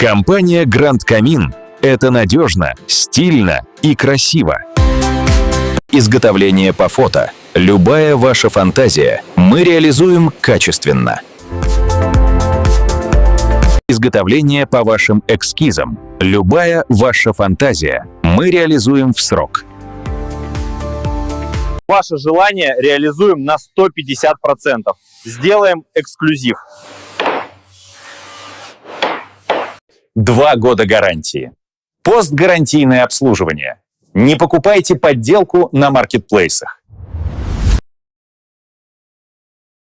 Компания Grand Камин – это надежно, стильно и красиво. Изготовление по фото. Любая ваша фантазия мы реализуем качественно. Изготовление по вашим эскизам. Любая ваша фантазия мы реализуем в срок. Ваше желание реализуем на 150%. Сделаем эксклюзив. 2 года гарантии. Постгарантийное обслуживание. Не покупайте подделку на маркетплейсах.